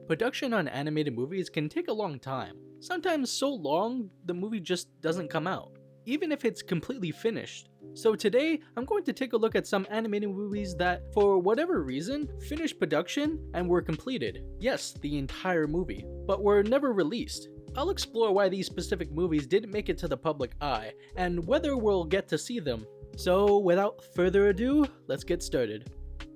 Production on animated movies can take a long time, sometimes so long the movie just doesn't come out, even if it's completely finished. So today, I'm going to take a look at some animated movies that, for whatever reason, finished production and were completed. Yes, the entire movie, but were never released. I'll explore why these specific movies didn't make it to the public eye, and whether we'll get to see them. So without further ado, let's get started.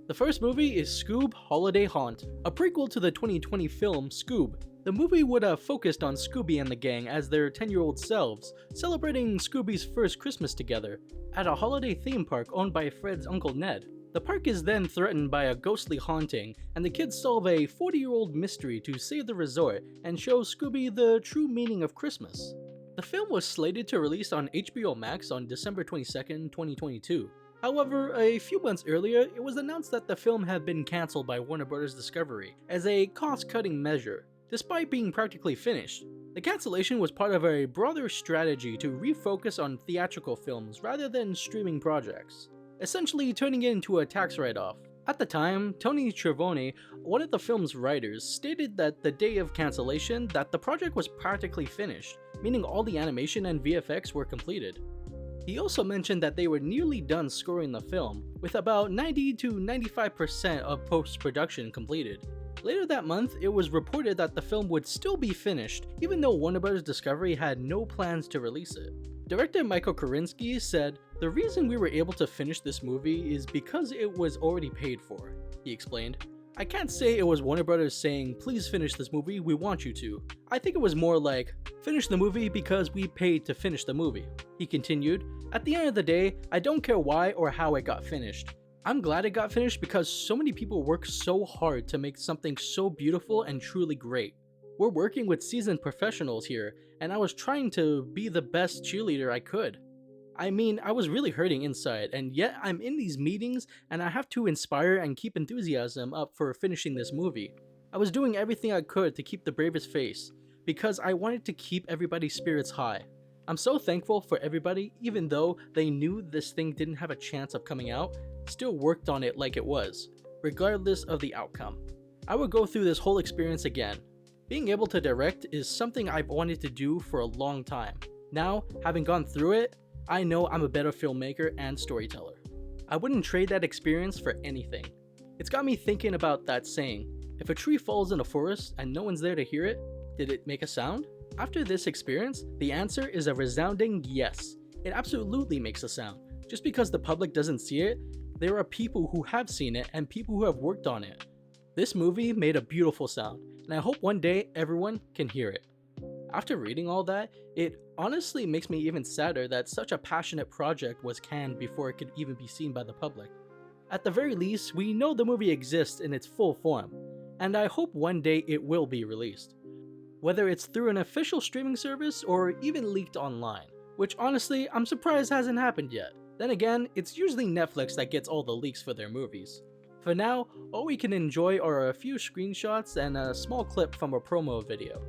The first movie is Scoob: Holiday Haunt, a prequel to the 2020 film Scoob. The movie would have focused on Scooby and the gang as their 10-year-old selves, celebrating Scooby's first Christmas together, at a holiday theme park owned by Fred's Uncle Ned. The park is then threatened by a ghostly haunting, and the kids solve a 40-year-old mystery to save the resort and show Scooby the true meaning of Christmas. The film was slated to release on HBO Max on December 22, 2022. However, a few months earlier, it was announced that the film had been cancelled by Warner Bros. Discovery as a cost-cutting measure. Despite being practically finished, the cancellation was part of a broader strategy to refocus on theatrical films rather than streaming projects, essentially turning it into a tax write-off. At the time, Tony Trevone, one of the film's writers, stated that the day of cancellation that the project was practically finished, meaning all the animation and VFX were completed. He also mentioned that they were nearly done scoring the film, with about 90 to 95% of post-production completed. Later that month, it was reported that the film would still be finished, even though Warner Bros. Discovery had no plans to release it. Director Michael Korinsky said, "The reason we were able to finish this movie is because it was already paid for," he explained. "I can't say it was Warner Bros. Saying, 'Please finish this movie, we want you to.' I think it was more like, 'Finish the movie because we paid to finish the movie.'" He continued, "At the end of the day, I don't care why or how it got finished. I'm glad it got finished because so many people worked so hard to make something so beautiful and truly great. We're working with seasoned professionals here, and I was trying to be the best cheerleader I could. I mean, I was really hurting inside, and yet I'm in these meetings and I have to inspire and keep enthusiasm up for finishing this movie. I was doing everything I could to keep the bravest face, because I wanted to keep everybody's spirits high. I'm so thankful for everybody, even though they knew this thing didn't have a chance of coming out, still worked on it like it was, regardless of the outcome. I would go through this whole experience again. Being able to direct is something I've wanted to do for a long time. Now, having gone through it, I know I'm a better filmmaker and storyteller. I wouldn't trade that experience for anything." It's got me thinking about that saying, if a tree falls in a forest and no one's there to hear it, did it make a sound? After this experience, the answer is a resounding yes. It absolutely makes a sound. Just because the public doesn't see it, there are people who have seen it and people who have worked on it. This movie made a beautiful sound, and I hope one day everyone can hear it. After reading all that, it honestly makes me even sadder that such a passionate project was canned before it could even be seen by the public. At the very least, we know the movie exists in its full form, and I hope one day it will be released. Whether it's through an official streaming service or even leaked online, which honestly, I'm surprised hasn't happened yet. Then again, it's usually Netflix that gets all the leaks for their movies. For now, all we can enjoy are a few screenshots and a small clip from a promo video.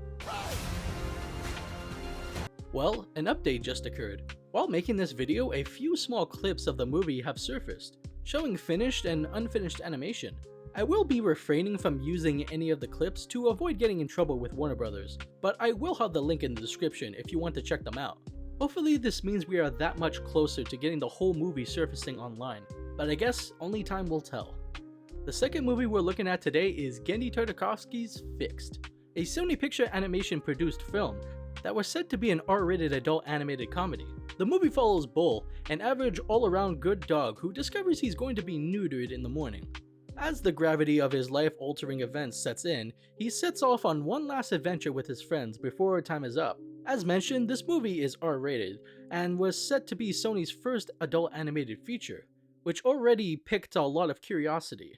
Well, an update just occurred. While making this video, a few small clips of the movie have surfaced, showing finished and unfinished animation. I will be refraining from using any of the clips to avoid getting in trouble with Warner Bros., but I will have the link in the description if you want to check them out. Hopefully this means we are that much closer to getting the whole movie surfacing online, but I guess only time will tell. The second movie we're looking at today is Genndy Tartakovsky's Fixed, a Sony Picture Animation produced film that was said to be an R-rated adult animated comedy. The movie follows Bull, an average all-around good dog who discovers he's going to be neutered in the morning. As the gravity of his life-altering events sets in, he sets off on one last adventure with his friends before time is up. As mentioned, this movie is R-rated, and was set to be Sony's first adult animated feature, which already piqued a lot of curiosity.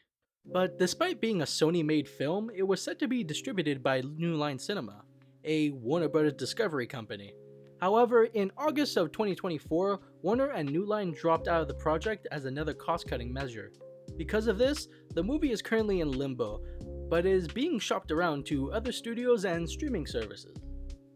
But despite being a Sony-made film, it was set to be distributed by New Line Cinema, a Warner Bros. Discovery company. However, in August of 2024, Warner and New Line dropped out of the project as another cost-cutting measure. Because of this, the movie is currently in limbo, but is being shopped around to other studios and streaming services.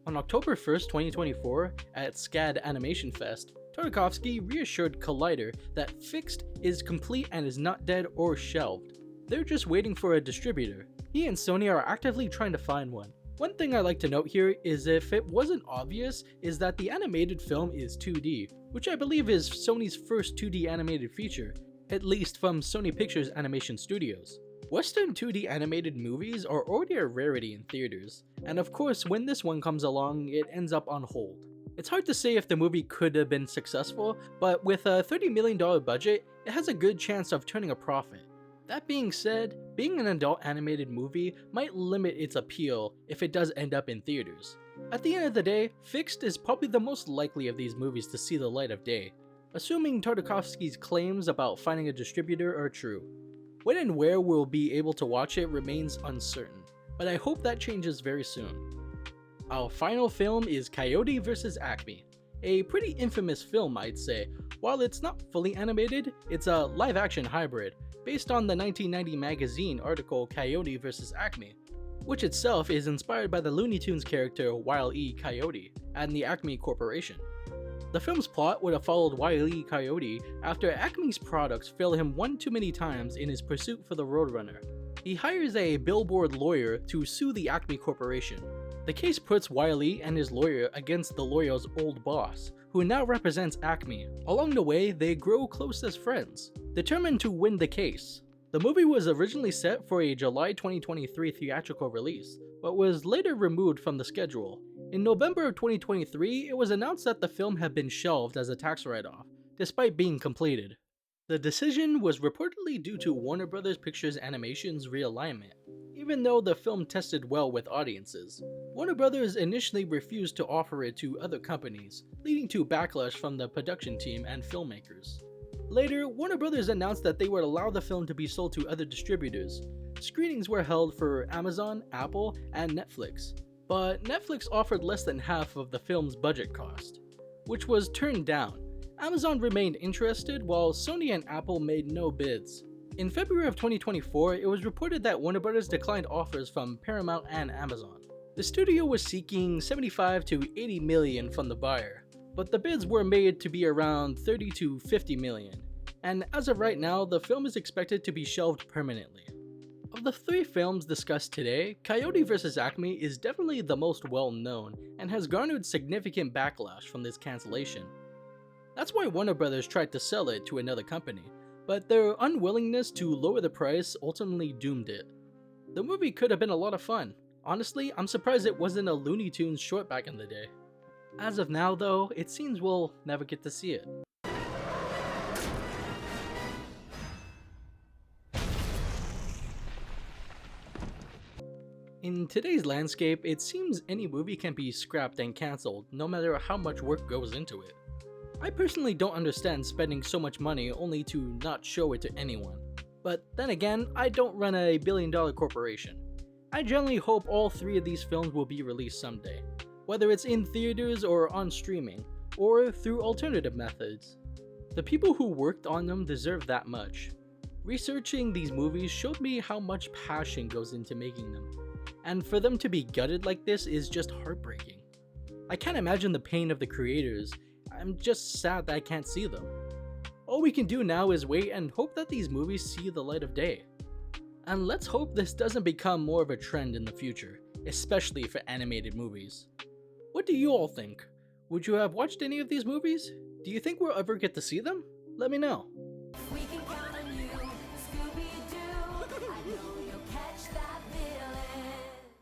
On October 1st, 2024, at SCAD Animation Fest, Tartakovsky reassured Collider that Fixed is complete and is not dead or shelved. They're just waiting for a distributor. He and Sony are actively trying to find one. One thing I like to note here is, if it wasn't obvious, is that the animated film is 2D, which I believe is Sony's first 2D animated feature, at least from Sony Pictures Animation Studios. Western 2D animated movies are already a rarity in theaters, and of course when this one comes along, it ends up on hold. It's hard to say if the movie could have been successful, but with a $30 million budget, it has a good chance of turning a profit. That being said, being an adult animated movie might limit its appeal if it does end up in theaters. At the end of the day, Fixed is probably the most likely of these movies to see the light of day, assuming Tartakovsky's claims about finding a distributor are true. When and where we'll be able to watch it remains uncertain, but I hope that changes very soon. Our final film is Coyote vs. Acme, a pretty infamous film, I'd say. While it's not fully animated, it's a live-action hybrid, based on the 1990 magazine article Coyote vs. Acme, which itself is inspired by the Looney Tunes character Wile E. Coyote and the Acme Corporation. The film's plot would have followed Wile E. Coyote after Acme's products fail him one too many times in his pursuit for the Roadrunner. He hires a billboard lawyer to sue the Acme Corporation. The case puts Wile E. and his lawyer against the lawyer's old boss, who now represents Acme. Along the way, they grow close as friends, determined to win the case. The movie was originally set for a July 2023 theatrical release, but was later removed from the schedule. In November of 2023, it was announced that the film had been shelved as a tax write-off, despite being completed. The decision was reportedly due to Warner Bros. Pictures Animation's realignment. Even though the film tested well with audiences, Warner Bros. Initially refused to offer it to other companies, leading to backlash from the production team and filmmakers. Later, Warner Bros. Announced that they would allow the film to be sold to other distributors. Screenings were held for Amazon, Apple, and Netflix, but Netflix offered less than half of the film's budget cost, which was turned down. Amazon remained interested, while Sony and Apple made no bids. In February of 2024, it was reported that Warner Bros. Declined offers from Paramount and Amazon. The studio was seeking $75 to $80 million from the buyer, but the bids were made to be around $30 to $50 million, and as of right now, the film is expected to be shelved permanently. Of the three films discussed today, Coyote vs. Acme is definitely the most well-known and has garnered significant backlash from this cancellation. That's why Warner Bros. Tried to sell it to another company, but their unwillingness to lower the price ultimately doomed it. The movie could have been a lot of fun. Honestly, I'm surprised it wasn't a Looney Tunes short back in the day. As of now though, it seems we'll never get to see it. In today's landscape, it seems any movie can be scrapped and cancelled, no matter how much work goes into it. I personally don't understand spending so much money only to not show it to anyone. But then again, I don't run a billion-dollar corporation. I generally hope all three of these films will be released someday, whether it's in theaters or on streaming, or through alternative methods. The people who worked on them deserve that much. Researching these movies showed me how much passion goes into making them, and for them to be gutted like this is just heartbreaking. I can't imagine the pain of the creators. I'm just sad that I can't see them. All we can do now is wait and hope that these movies see the light of day. And let's hope this doesn't become more of a trend in the future, especially for animated movies. What do you all think? Would you have watched any of these movies? Do you think we'll ever get to see them? Let me know.